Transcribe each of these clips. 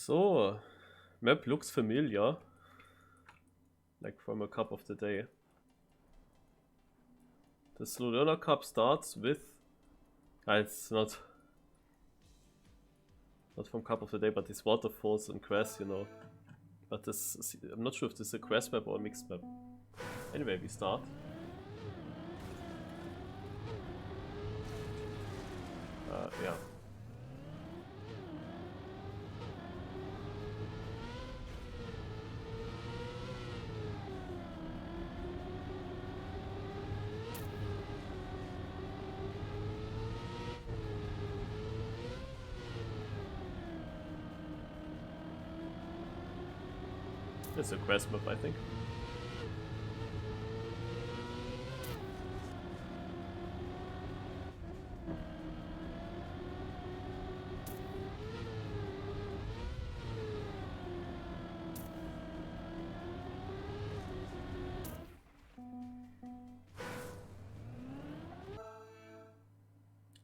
So, map looks familiar, like from a cup of the day. The SlowLearnerCup starts with, it's not from cup of the day, but these waterfalls and grass, you know. But this, I'm not sure if this is a grass map or a mixed map. Anyway, we start. Yeah. It's a grass map, I think.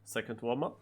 Second warm-up.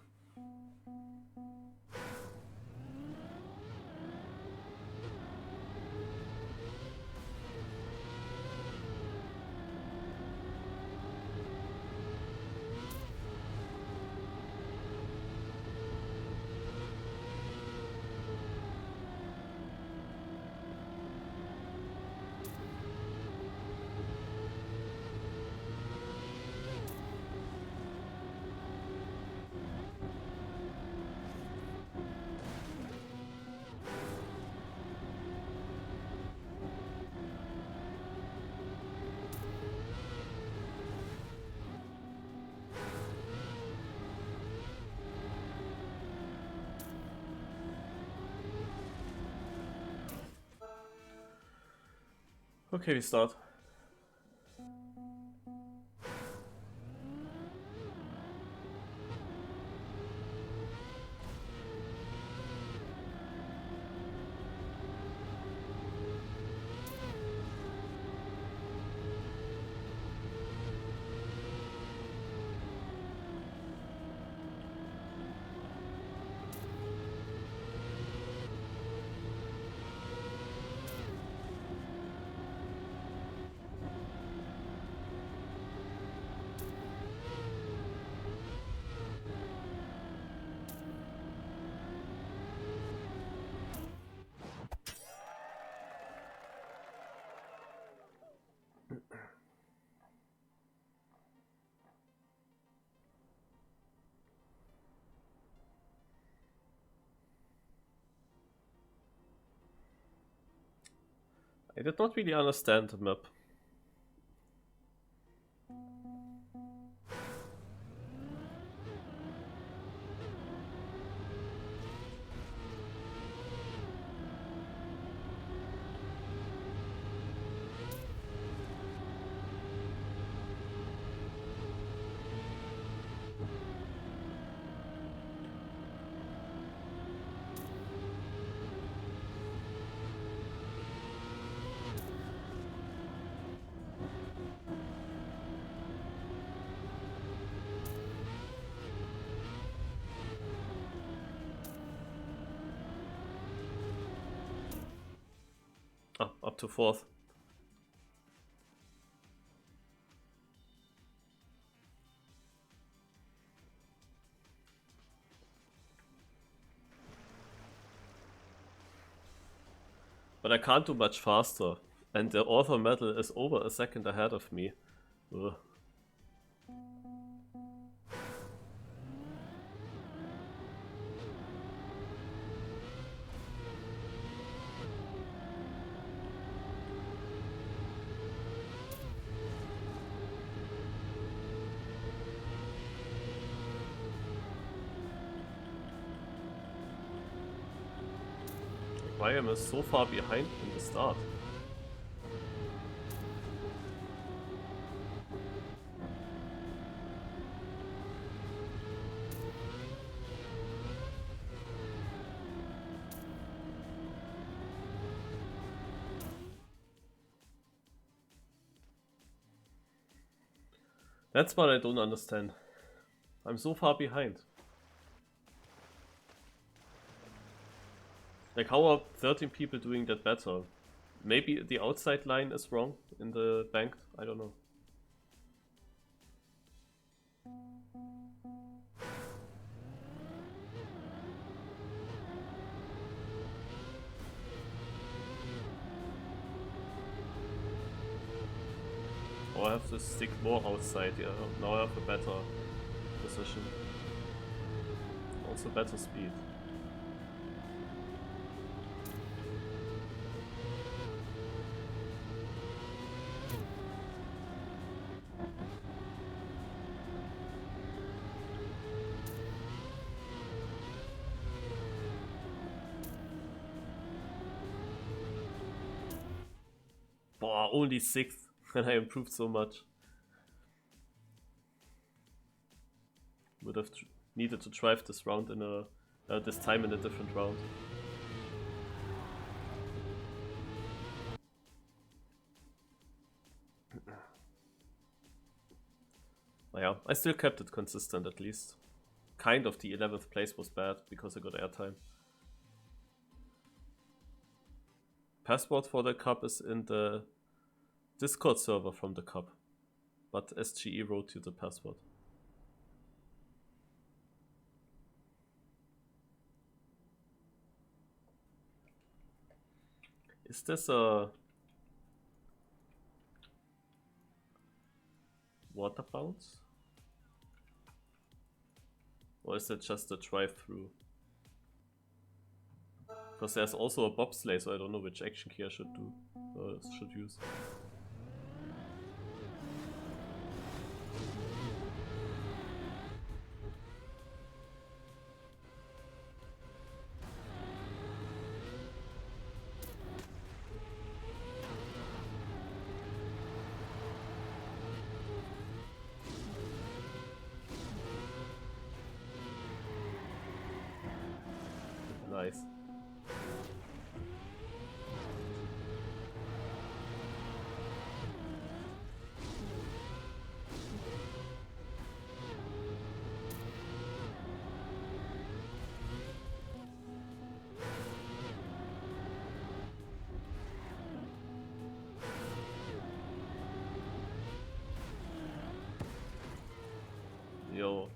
Okay, we start. I did not really understand the map. Up to fourth. But I can't do much faster, and the author medal is over a second ahead of me. Ugh. Why am I so far behind in the start? That's what I don't understand. I'm so far behind. Like, how are 13 people doing that better? Maybe the outside line is wrong in the bank, I don't know. Or I have to stick more outside, yeah. Now I have a better position. Also better speed. Boah, only 6th, and I improved so much. Would have needed to drive this round in a this time in a different round. Yeah, I still kept it consistent at least. Kind of the 11th place was bad because I got airtime. Password for the cup is in the Discord server from the cup, but SGE wrote you the password. Is this a water bounce? Or is it just a drive-through? Because there's also a bobsleigh, so I don't know which action key I should do, should use. Nice. Yo.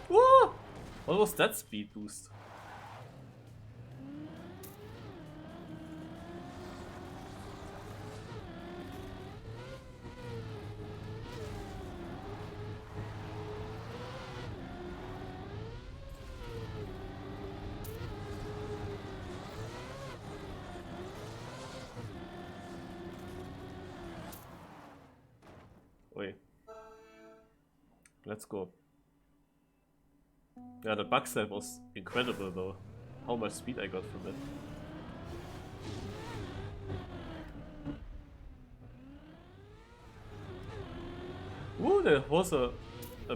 Whoa! What was that speed boost? Wait. Let's go. Yeah, the bug set was incredible though. How much speed I got from it. Ooh, there was a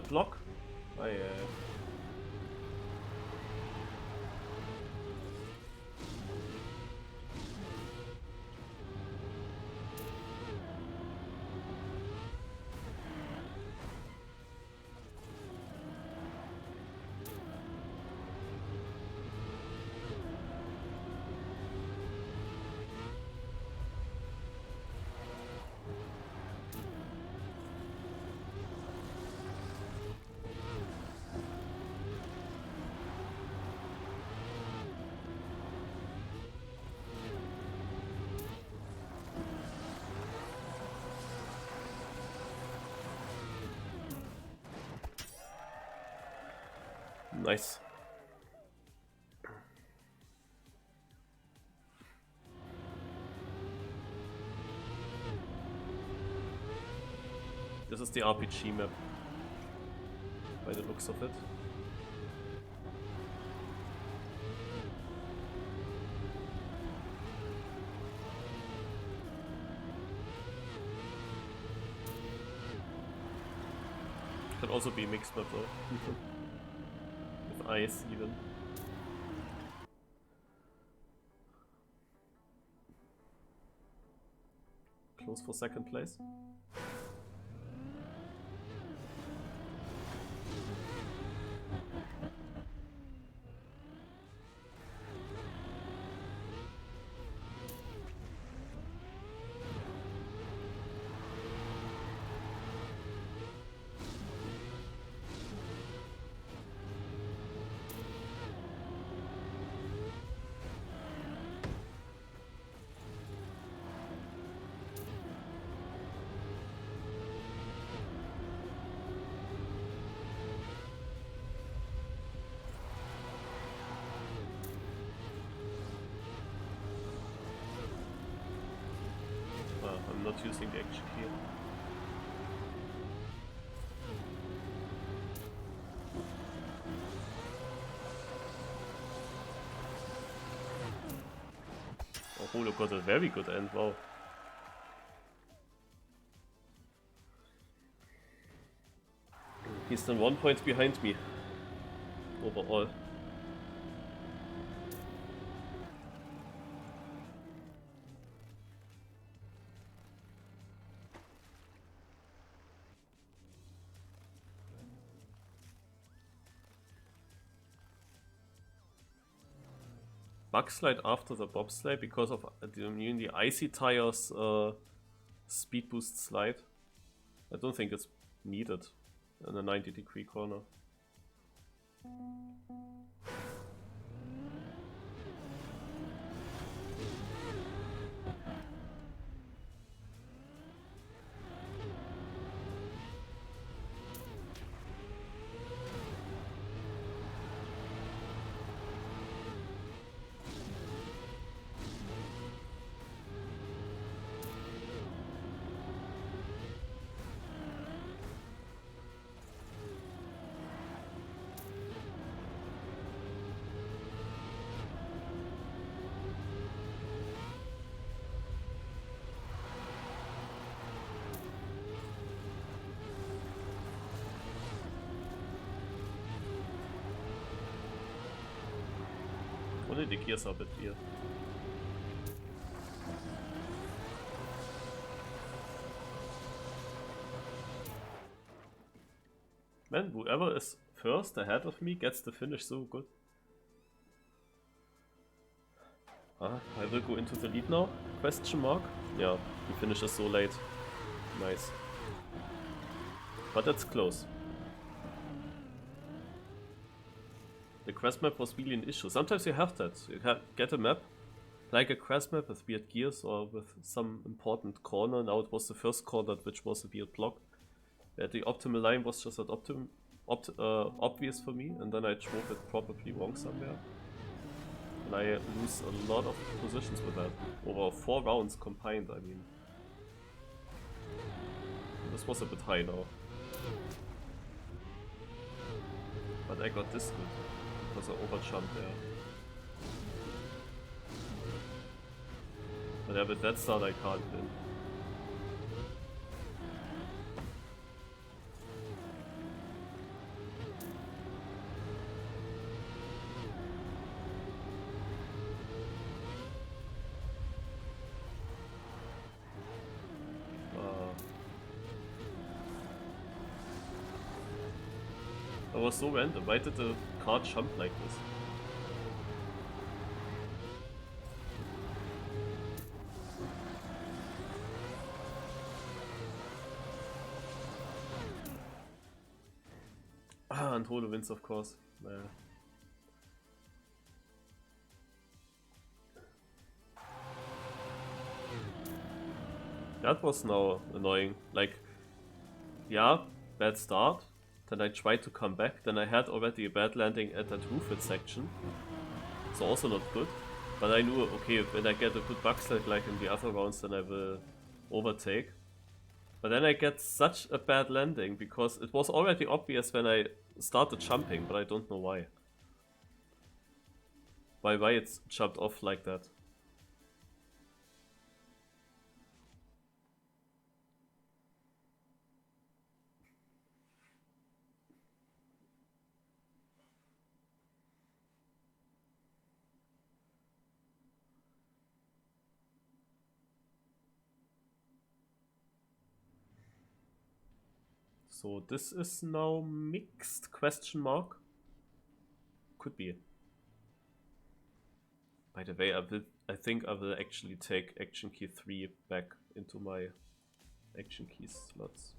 block. Nice. This is the RPG map, by the looks of it. Could also be mixed map though. With ice even. Close for second place. I'm not using the action key. Oh, Holo got a very good end, wow. He's then 1 point behind me overall. Slide after the bobsleigh because of the icy tires speed boost slide. I don't think it's needed in a 90-degree corner. Only the gears are a bit weird. Man, whoever is first ahead of me gets the finish so good. I will go into the lead now? Question mark? Yeah, he finishes so late. Nice. But that's close. The crash map was really an issue. Sometimes you have that. You get a map, like a crash map with weird gears or with some important corner. Now it was the first corner which was a weird block. Where the optimal line was just not obvious for me, and then I drove it probably wrong somewhere. And I lose a lot of positions with that. Over 4 rounds combined, I mean. This was a bit high now. But I got this good. Because I overjumped there. But yeah, with that start I can't win. That was so random. Why did the car jump like this? And Holo wins, of course. That was now annoying. Like, yeah, bad start. Then I tried to come back, then I had already a bad landing at that roofed section. So also not good. But I knew, okay, when I get a good bug slide like in the other rounds, then I will overtake. But then I get such a bad landing, because it was already obvious when I started jumping, but I don't know why. Why it's jumped off like that. So this is now mixed question mark? Could be. By the way, I think I will actually take action key 3 back into my action keys slots.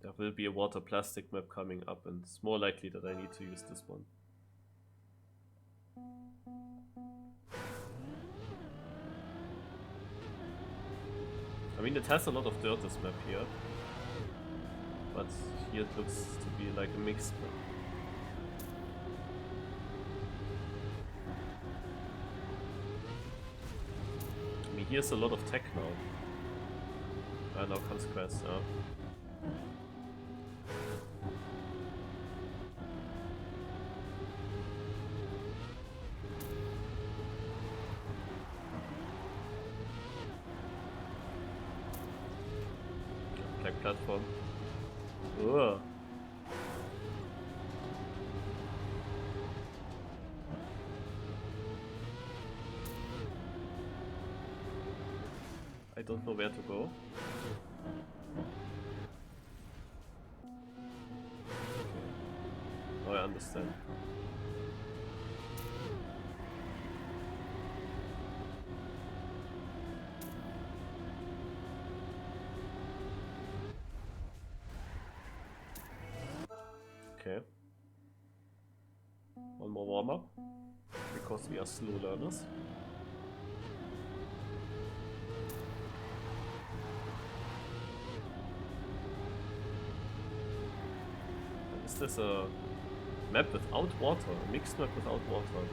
There will be a water plastic map coming up, and it's more likely that I need to use this one. I mean, it has a lot of dirt, this map here. But here it looks to be like a mixed map. I mean, here's a lot of tech now. Ah, now comes quest, yeah. Black platform. Ugh. I don't know where to go. Oh, I understand. Okay. One more warm-up, because we are slow learners. Is this a map without water? A mixed map without water?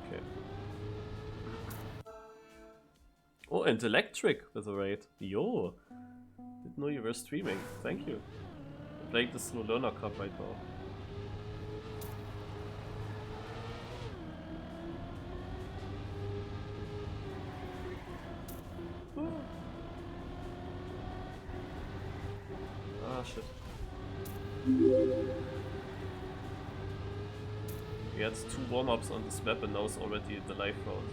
Okay. Oh, and electric with a raid. Yo! Didn't know you were streaming. Thank you. I'm playing the SlowLearnerCup right now. Ah, shit. We had 2 warm-ups on this map and now it's already the live round.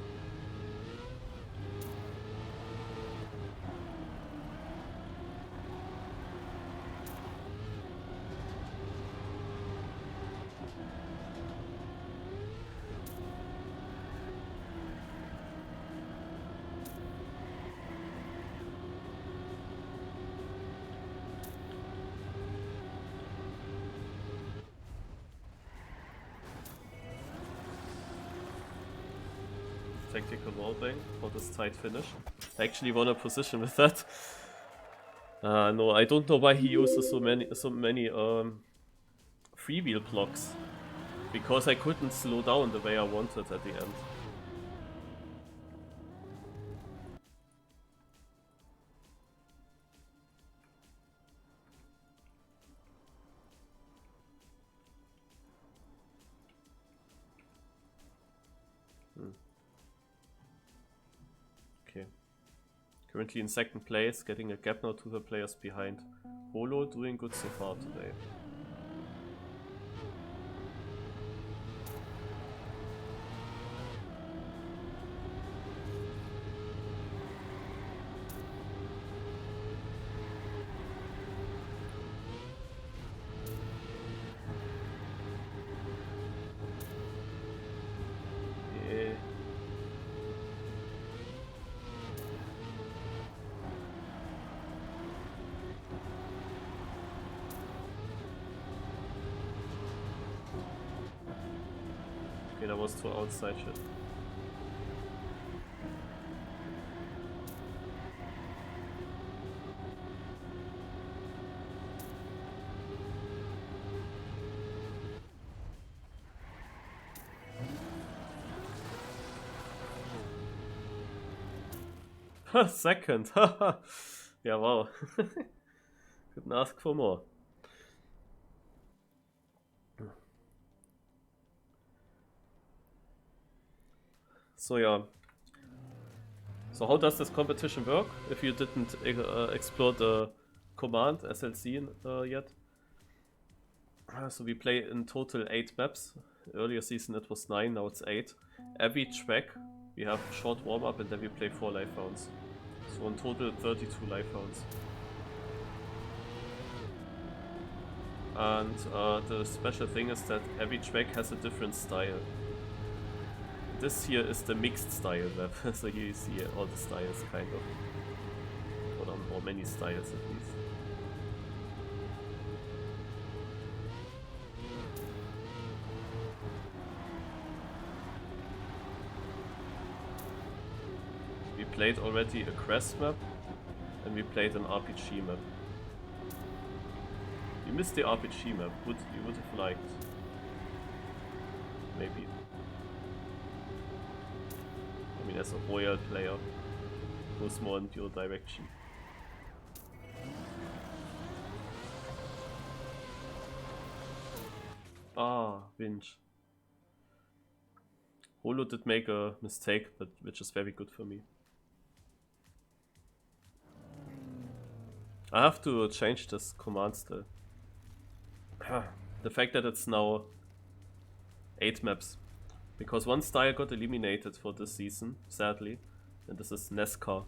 Tactical wallbang for this tight finish. I actually won a position with that. No, I don't know why he uses so many freewheel blocks. Because I couldn't slow down the way I wanted at the end. Currently in second place, getting a gap now to the players behind. Holo doing good so far today. Okay, that was too outside shit. Second! Yeah, wow. Couldn't ask for more. So yeah. So how does this competition work? If you didn't explore the command SLC yet. So we play in total 8 maps. Earlier season it was 9, now it's 8. Every track we have a short warm-up and then we play 4 live rounds. So in total 32 live rounds. And the special thing is that every track has a different style. This here is the mixed style map, so here you see all the styles kind of. Or many styles at least. We played already a Crest map and we played an RPG map. You missed the RPG map, you would have liked. Maybe. I mean, as a royal player, goes more in your direction. Ah, Winch. Holo did make a mistake, but which is very good for me. I have to change this command style. The fact that it's now 8 maps. Because one style got eliminated for this season, sadly. And this is NASCAR.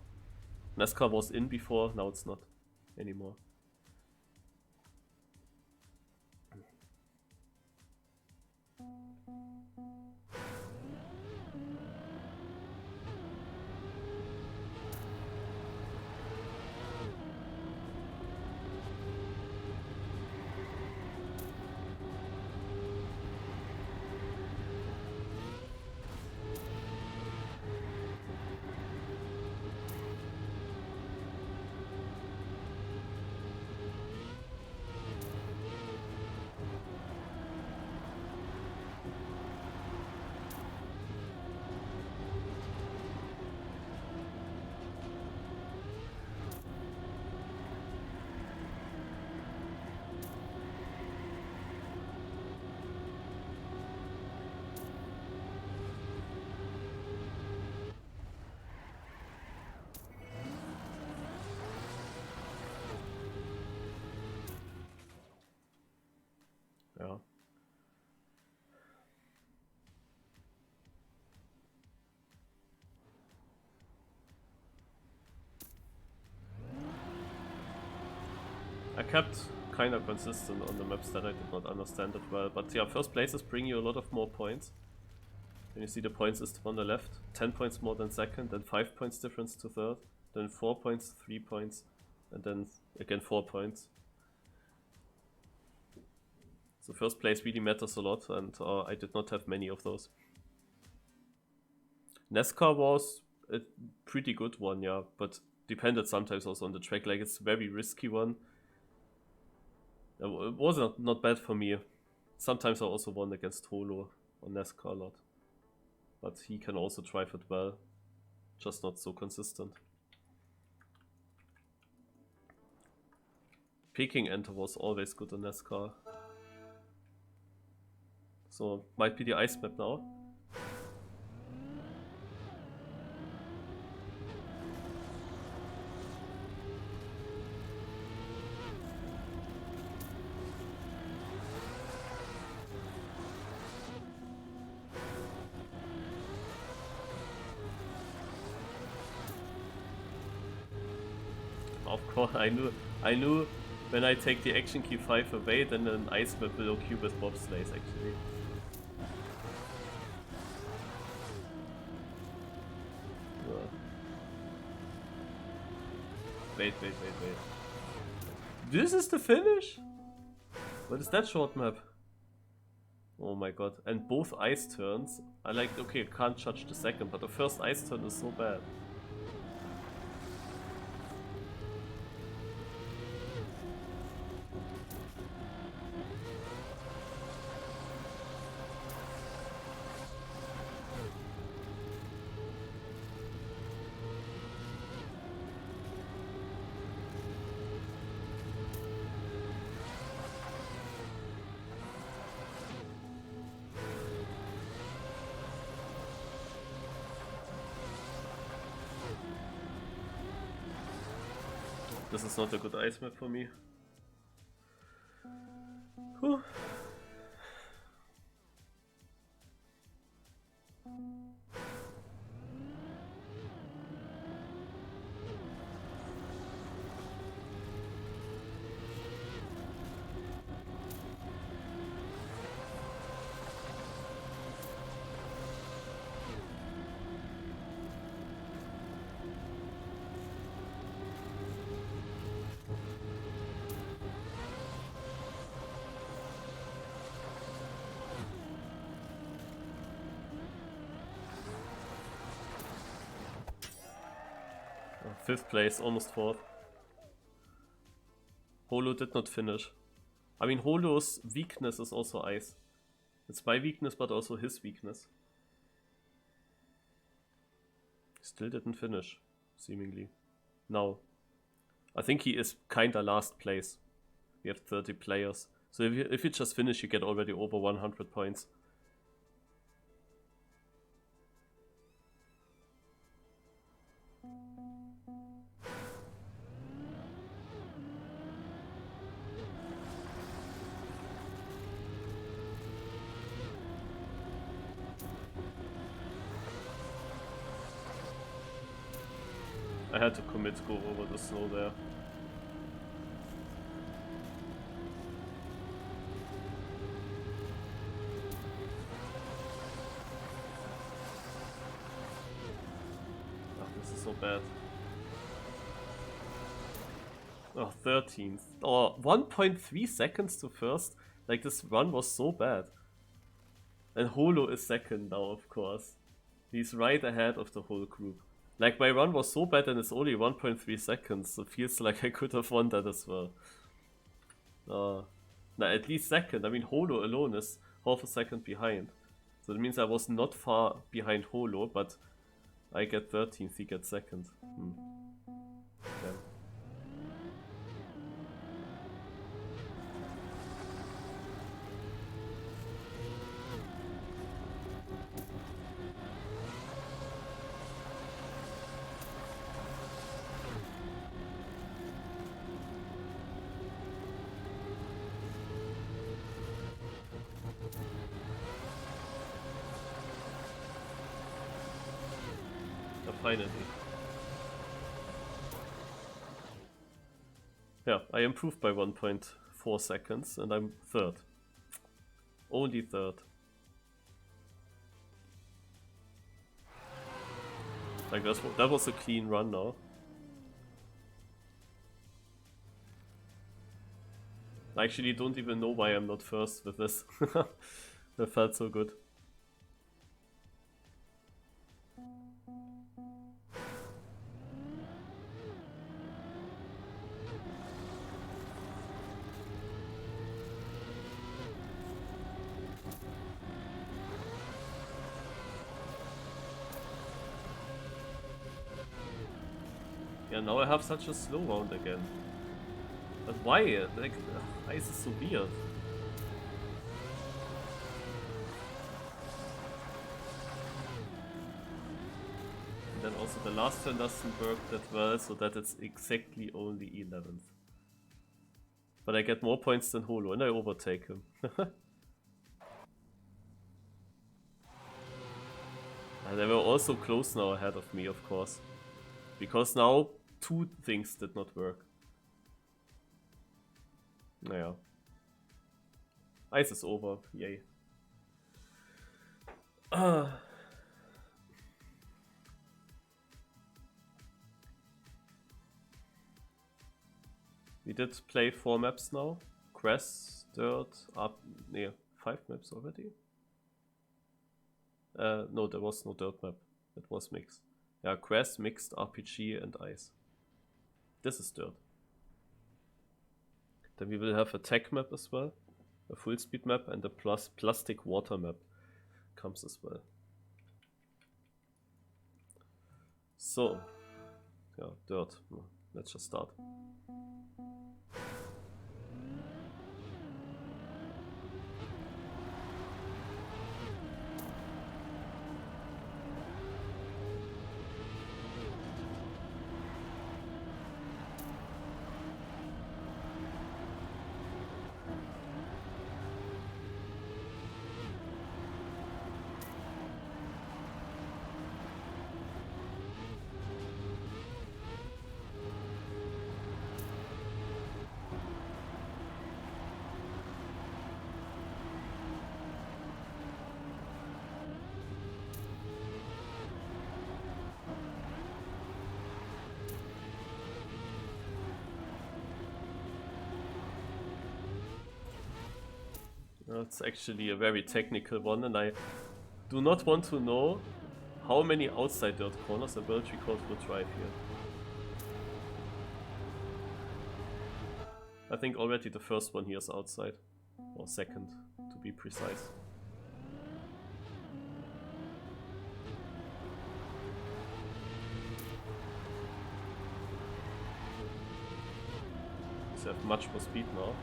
NASCAR was in before, now it's not anymore. Ja. I kept kind of consistent on the maps that I did not understand it well, but yeah, first places bring you a lot of more points. When you see the points system on the left, 10 points more than second, then 5 points difference to third, then 4 points, 3 points, and then again 4 points. So first place really matters a lot, and I did not have many of those. NASCAR was a pretty good one, yeah, but depended sometimes also on the track. Like, it's a very risky one. It was not bad for me. Sometimes I also won against Holo on NASCAR a lot. But he can also drive it well, just not so consistent. Peking Enter was always good on NASCAR. So, might be the ice map now. Of course, I knew when I take the action key 5 away, then an ice map will occur with bobsleighs actually. Wait. This is the finish? What is that short map? Oh my god. And both ice turns. I like, okay, I can't judge the second, but the first ice turn is so bad. This is not a good ice map for me. Whew. Fifth place, almost fourth. Holo did not finish. I mean, Holo's weakness is also ice. It's my weakness, but also his weakness. Still didn't finish, seemingly. No. I think he is kinda last place. We have 30 players. So if you just finish, you get already over 100 points. I had to commit go over the snow there. Oh, this is so bad. Oh, 13th. Oh, 1.3 seconds to first. Like, this run was so bad. And Holo is second now, of course. He's right ahead of the whole group. Like, my run was so bad and it's only 1.3 seconds, so it feels like I could have won that as well. Nah, at least second. I mean, Holo alone is half a second behind. So that means I was not far behind Holo, but I get 13th, he gets second. Damn. Finally. Yeah, I improved by 1.4 seconds and I'm third. Only third. Like that was a clean run now. I actually don't even know why I'm not first with this. That felt so good. Yeah, now I have such a slow round again. But why? Like, ice is so weird. And then also the last turn doesn't work that well, so that it's exactly only 11th. But I get more points than Holo and I overtake him. And they were also close now ahead of me, of course. Because now two things did not work. Naja. Ice is over, yay. We did play 4 maps now. Grass, dirt, up, 5 maps already. No, there was no dirt map. It was mixed. Yeah, grass, mixed, RPG and ice. This is dirt. Then we will have a tech map as well. A full speed map and a plastic water map comes as well. So, yeah, dirt. Let's just start. It's actually a very technical one, and I do not want to know how many outside dirt corners a world record will drive here. I think already the first one here is outside, or second to be precise. They have much more speed now.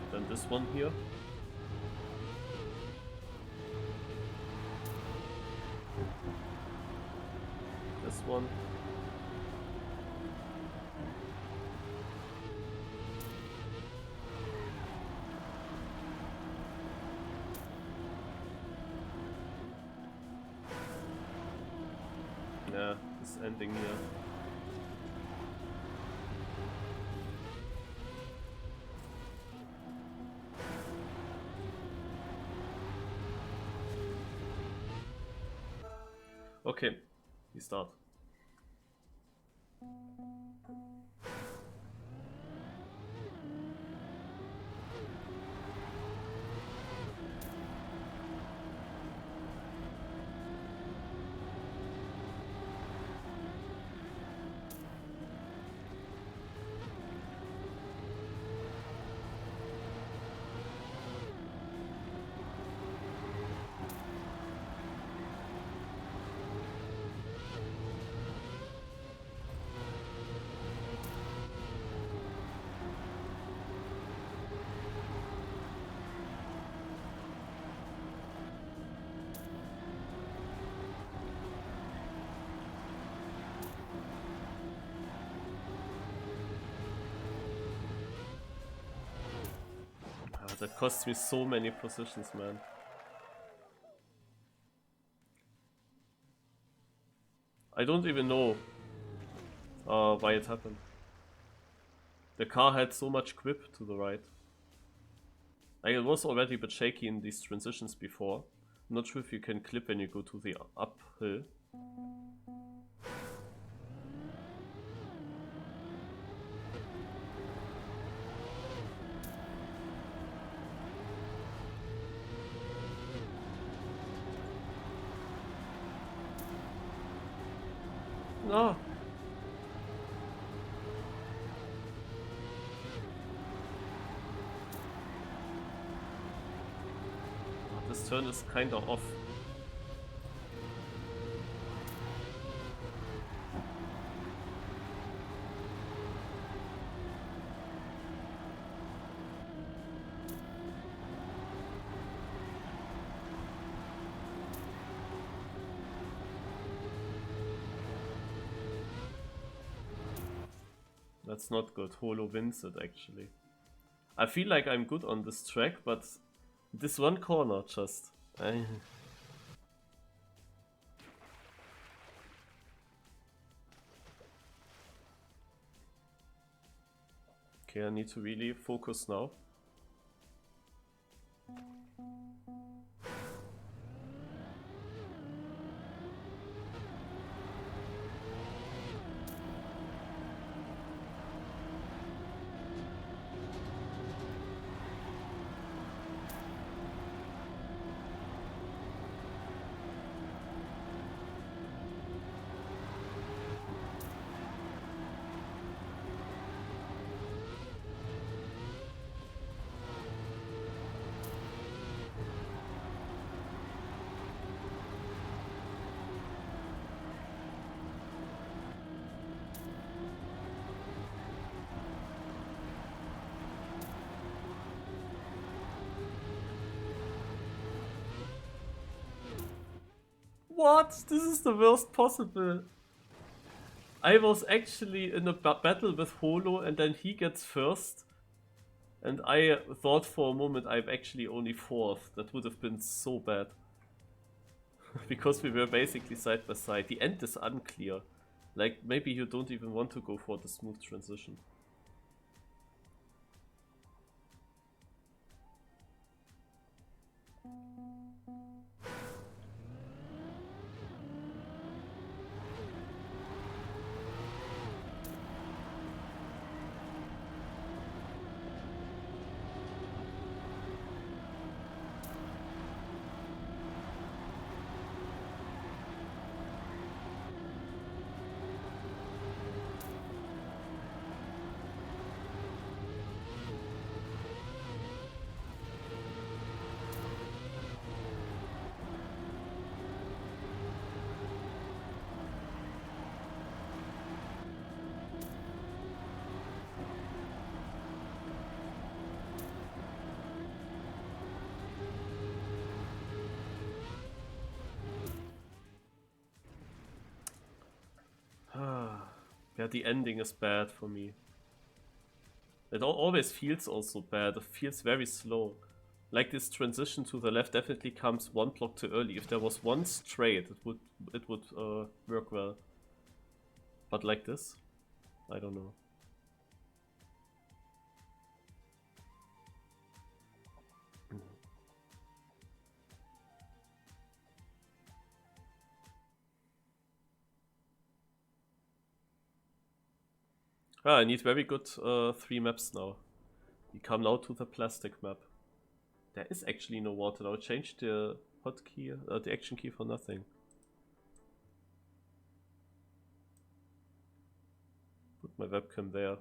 Then this one here. This one. Yeah, this ending here. Okay, we start. That costs me so many positions, man. I don't even know why it happened. The car had so much grip to the right. I was already a bit shaky in these transitions before. I'm not sure if you can clip when you go to the uphill. No. This turn is kind of off. That's not good. Holo wins it actually. I feel like I'm good on this track, but this one corner just... Okay, I need to really focus now. What? This is the worst possible. I was actually in a battle with Holo and then he gets first. And I thought for a moment I'm actually only fourth. That would have been so bad. Because we were basically side by side. The end is unclear. Like, maybe you don't even want to go for the smooth transition. Yeah, the ending is bad for me. It always feels also bad. It feels very slow. Like this transition to the left definitely comes one block too early. If there was one straight, it would work well. But like this, I don't know. I need very good 3 maps now. We come now to the plastic map. There is actually no water now. Change the hotkey, the action key for nothing. Put my webcam there.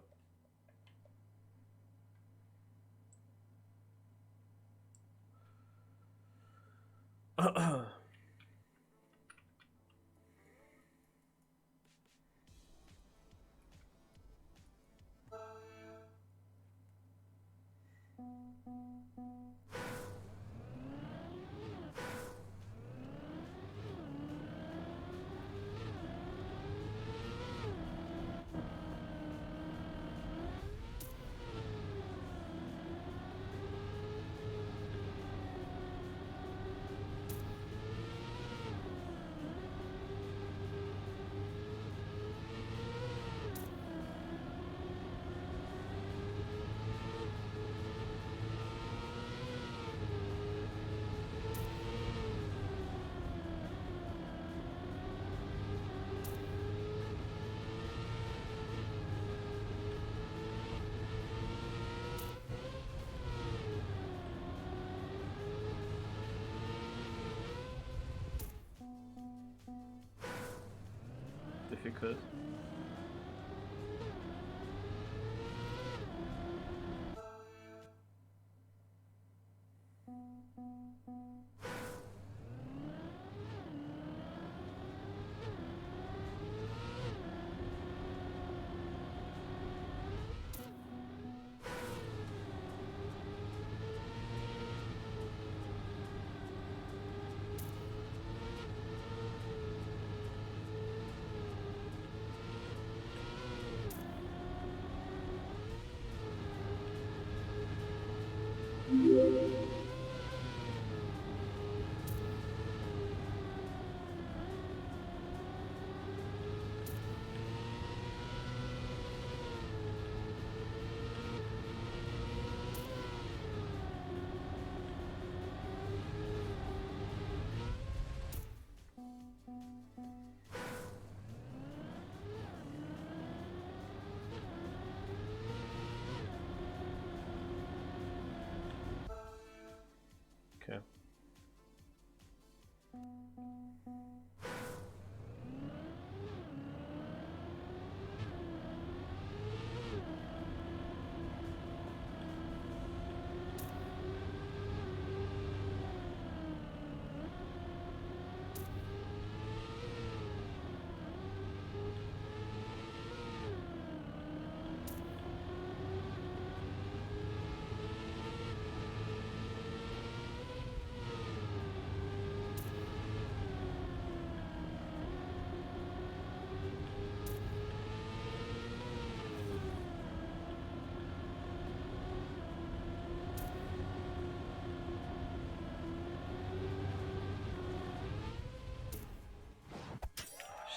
Difficult.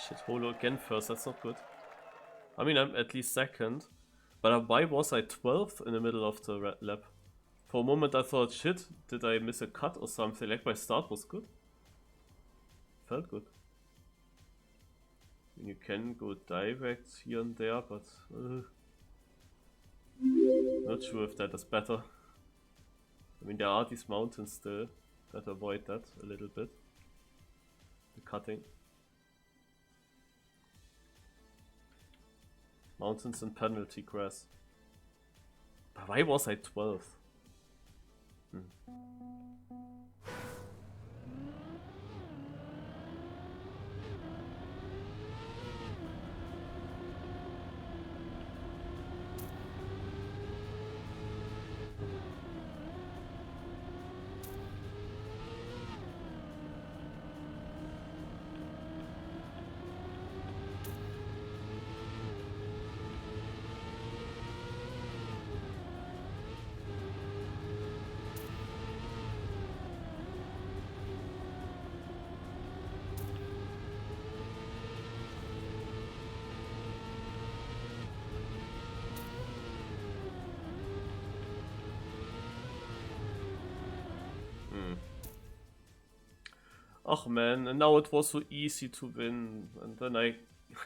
Shit, Holo again first, that's not good. I mean, I'm at least second. But why was I 12th in the middle of the lap? For a moment I thought, shit, did I miss a cut or something? Like my start was good. Felt good. You can go direct here and there, but not sure if that is better. I mean, there are these mountains still that avoid that a little bit. The cutting. Mountains and penalty grass. But why was I 12th? Oh man, and now it was so easy to win, and then I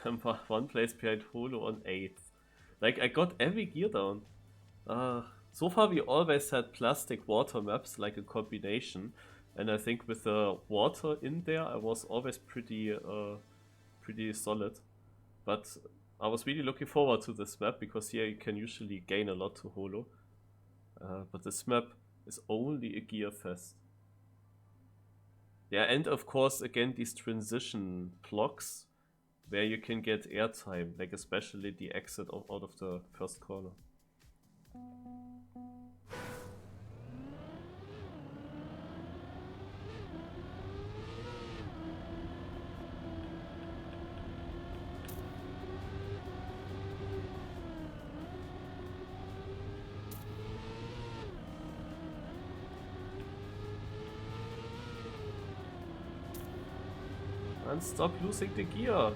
am 1 place behind Holo on 8th. Like, I got every gear down. So far we always had plastic water maps, like a combination, and I think with the water in there I was always pretty solid. But I was really looking forward to this map, because here you can usually gain a lot to Holo. But this map is only a gear fest. Yeah, and of course, again, these transition blocks where you can get airtime, like especially the exit out of the first corner. And stop losing the gear.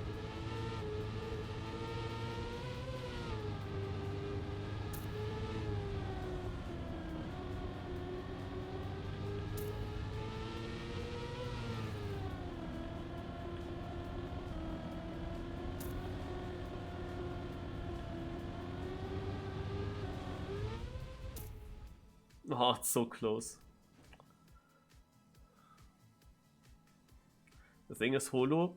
Oh, it's so close. The thing is, Holo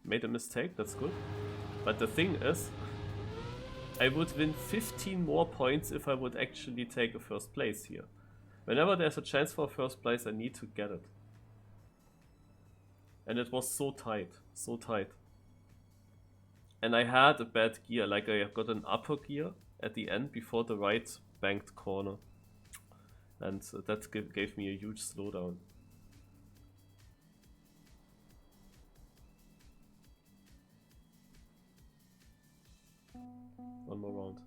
made a mistake, that's good. But the thing is, I would win 15 more points if I would actually take a first place here. Whenever there's a chance for a first place, I need to get it. And it was so tight, so tight. And I had a bad gear, like I got an upper gear at the end before the right banked corner. And that gave me a huge slowdown. One more round.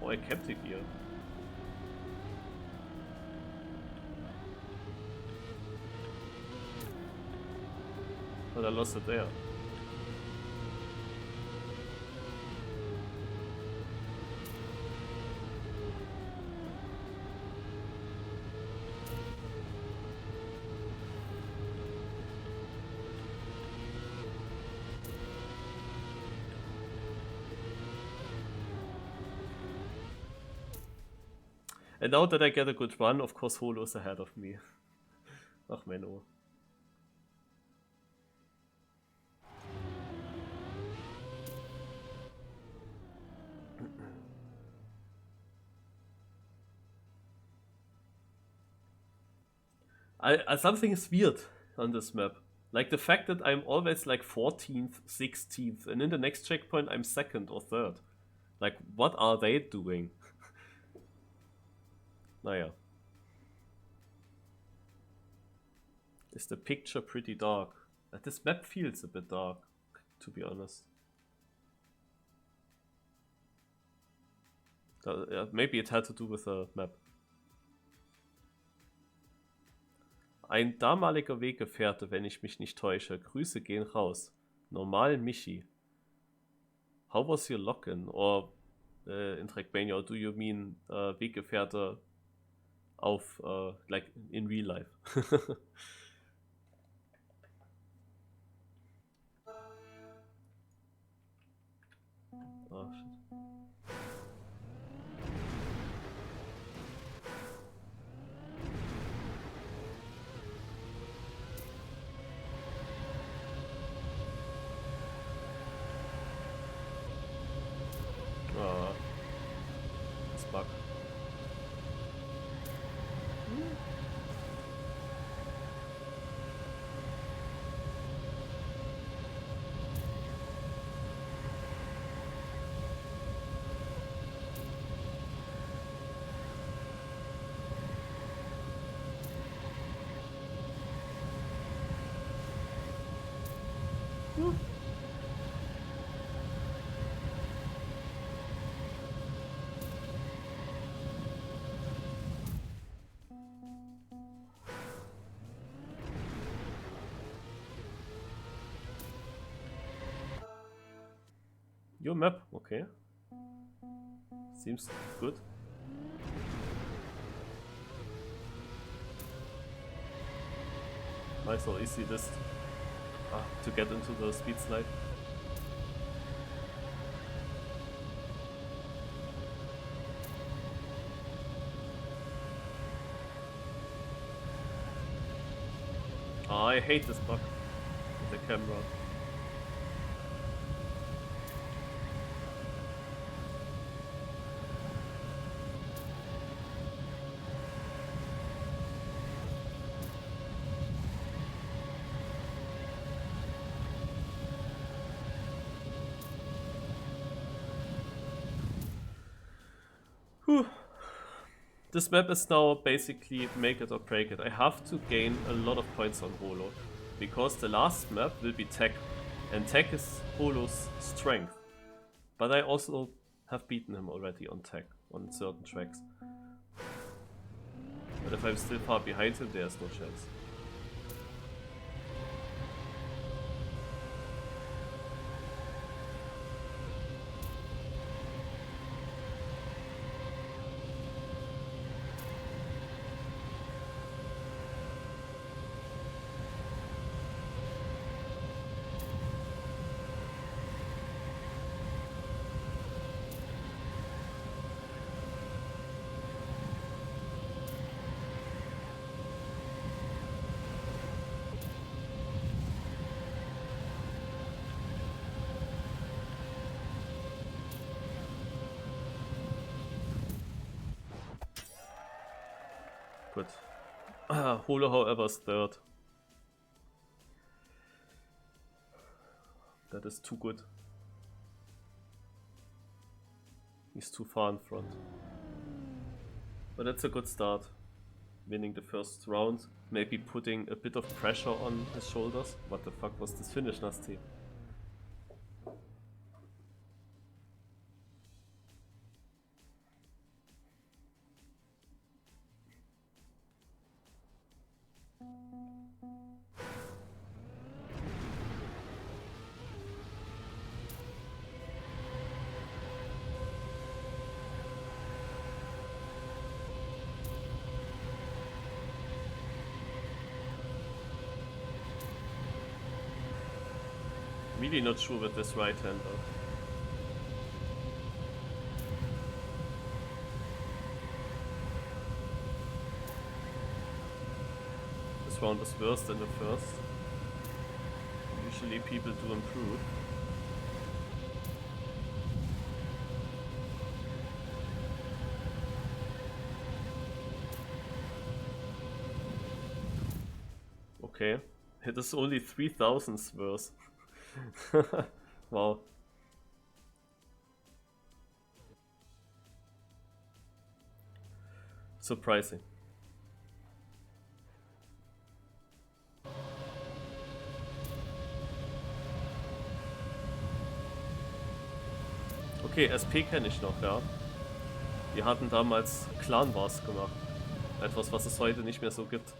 Oh, I kept the gear. But I lost it there. And now that I get a good run, of course Holo is ahead of me. Ach Menno. Something is weird on this map. Like the fact that I'm always like 14th, 16th, and in the next checkpoint I'm 2nd or 3rd. Like, what are they doing? Naja. Is the picture pretty dark? This map feels a bit dark, to be honest. Maybe it had to do with the map. Ein damaliger Weggefährte, wenn ich mich nicht täusche. Grüße gehen raus. Normal Michi. How was your lock-in? Or in Trackmania, or do you mean Weggefährte auf, like in real life? Oh, shit. Das Bug. Your map, okay. Seems good. Nice or easy this to get into the speed slide. Oh, I hate this bug with the camera. This map is now basically make it or break it. I have to gain a lot of points on Holo, because the last map will be tech, and tech is Holo's strength. But I also have beaten him already on tech, on certain tracks. But if I'm still far behind him, there's no chance. Good. Holo, however, is third. That is too good. He's too far in front. But that's a good start. Winning the first round. Maybe putting a bit of pressure on his shoulders. What the fuck was this finish, Nasty? Really not sure with this right-hander. This round is worse than the first. Usually people do improve. Okay, it is only 3,000 worse. Wow. Surprising. Okay, SP kenne ich noch, ja. Die hatten damals Clan Wars gemacht. Etwas, was es heute nicht mehr so gibt.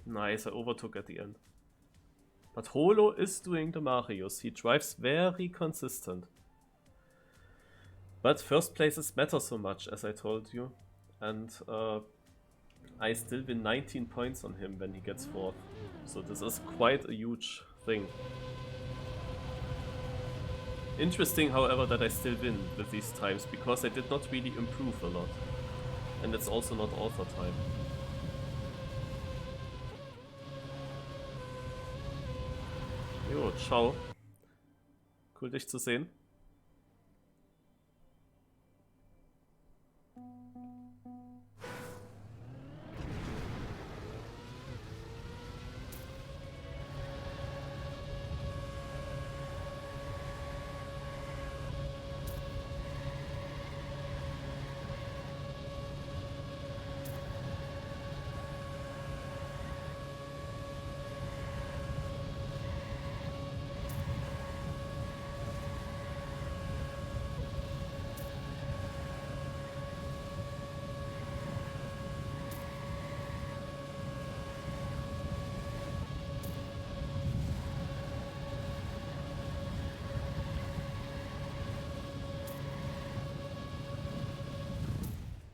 Nice, I overtook at the end. But Holo is doing the Marios. He drives very consistent. But first places matter so much, as I told you. And I still win 19 points on him when he gets fourth. So this is quite a huge thing. Interesting, however, that I still win with these times, because I did not really improve a lot. And it's also not author time. Jo, ciao. Cool, dich zu sehen.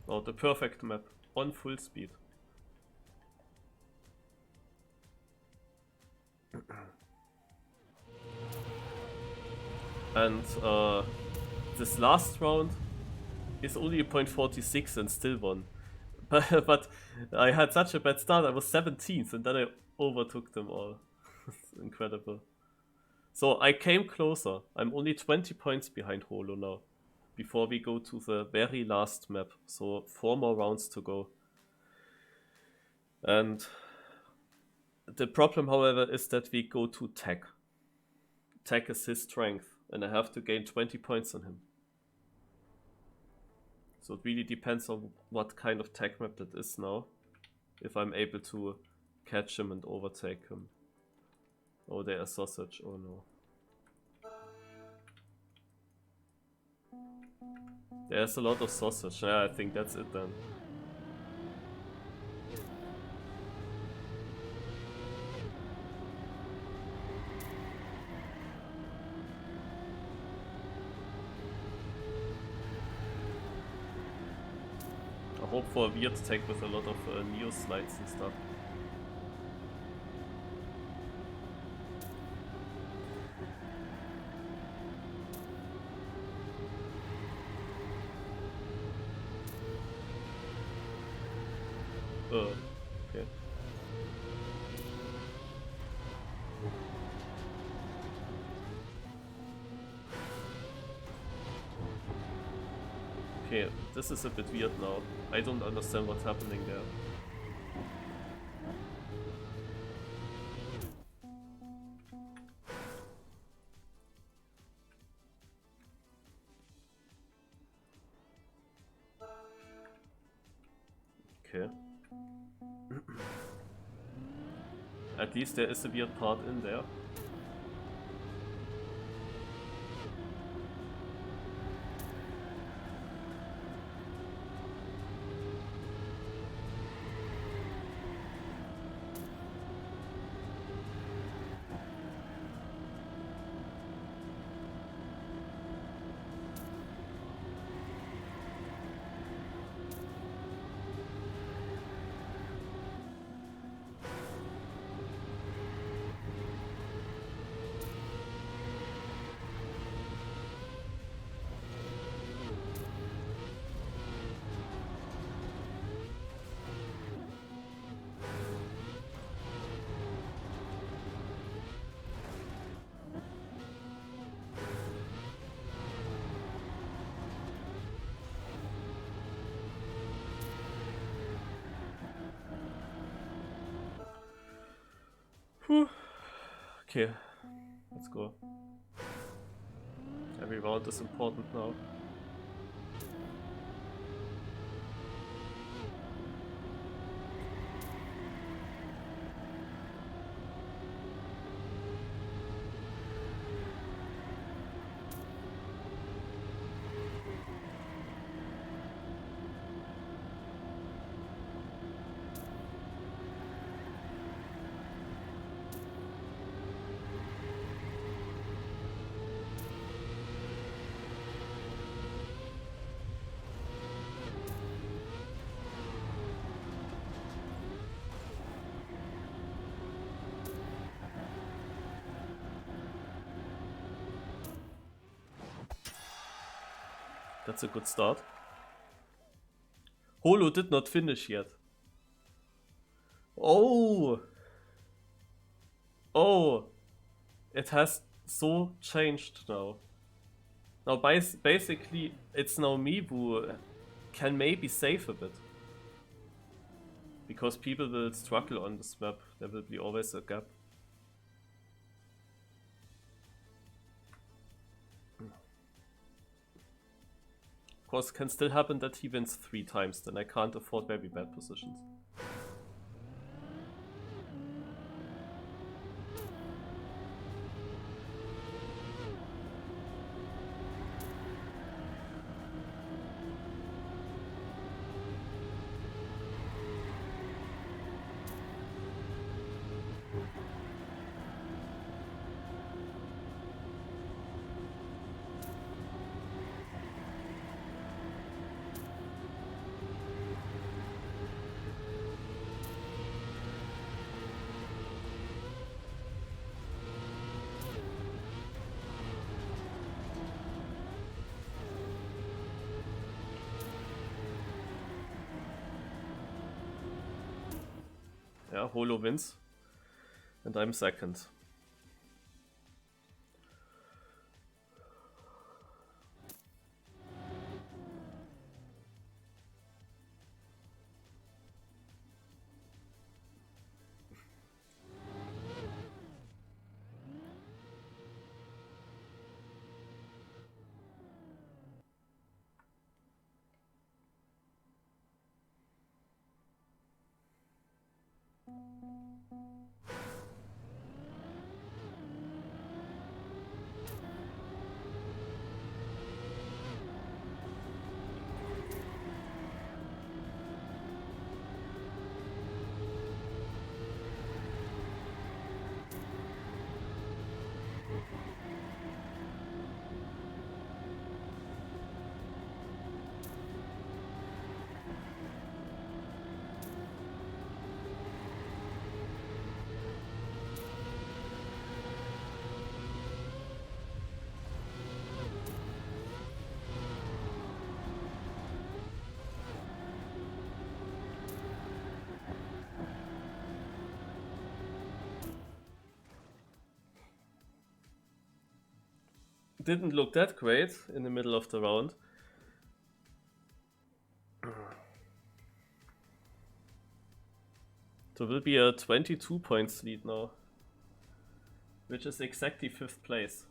Oh, the perfect map on full speed. And this last round is only a 0.46 and still won. But I had such a bad start, I was 17th and then I overtook them all. It's incredible. So I came closer. I'm only 20 points behind Holo now. Before we go to the very last map. So 4 more rounds to go. And the problem, however, is that we go to tech. Tech is his strength, and I have to gain 20 points on him. So it really depends on what kind of tech map that is now. If I'm able to catch him and overtake him. Oh, there's sausage. Oh no. There's a lot of sausage. Yeah, I think that's it then. I hope for a weird tech with a lot of Neo slides and stuff. Okay. Okay, this is a bit weird now. I don't understand what's happening there. Okay. At least there is a weird part in there. Whew. Okay, let's go. Every round is important now. That's a good start. Holo did not finish yet. Oh! Oh! It has so changed now. Now basically it's now me who can maybe save a bit. Because people will struggle on this map. There will be always a gap. Of course, it can still happen that he wins 3 times, then I can't afford very bad positions. Yeah, Holo wins. And I'm second. Didn't look that great in the middle of the round. There will be a 22 points lead now, which is exactly 5th place.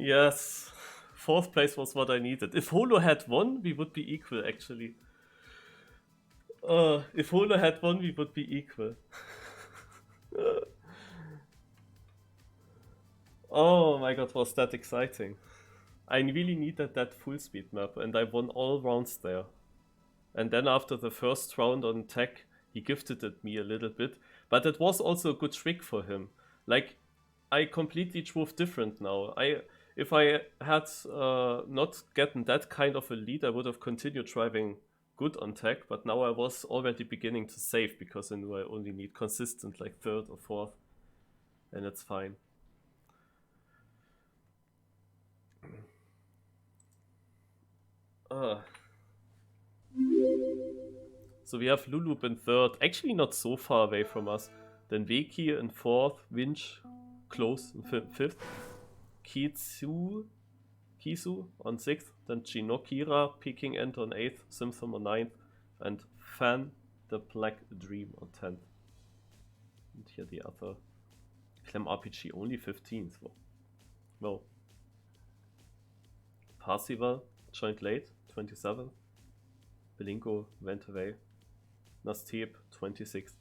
Yes, 4th place was what I needed. If Holo had won, we would be equal actually. If Holo had won, we would be equal. Oh my god, was that exciting. I really needed that full speed map and I won all rounds there. And then after the first round on tech, he gifted it me a little bit. But it was also a good trick for him. Like, I completely drove different now. If I had not gotten that kind of a lead, I would have continued driving good on tech. But now I was already beginning to save because I knew I only need consistent like third or fourth. And it's fine. So we have Lulup in third, actually not so far away from us. Then Veki in fourth, Winch close in fifth, Kisu on sixth, then Chinokira peeking end on eighth, Simtham on ninth, and Fan the Black Dream on 10th. And here the other Clem RPG only 15th. Whoa. Parsival joined late, 27th. Belinko went away. Nastep, 26th.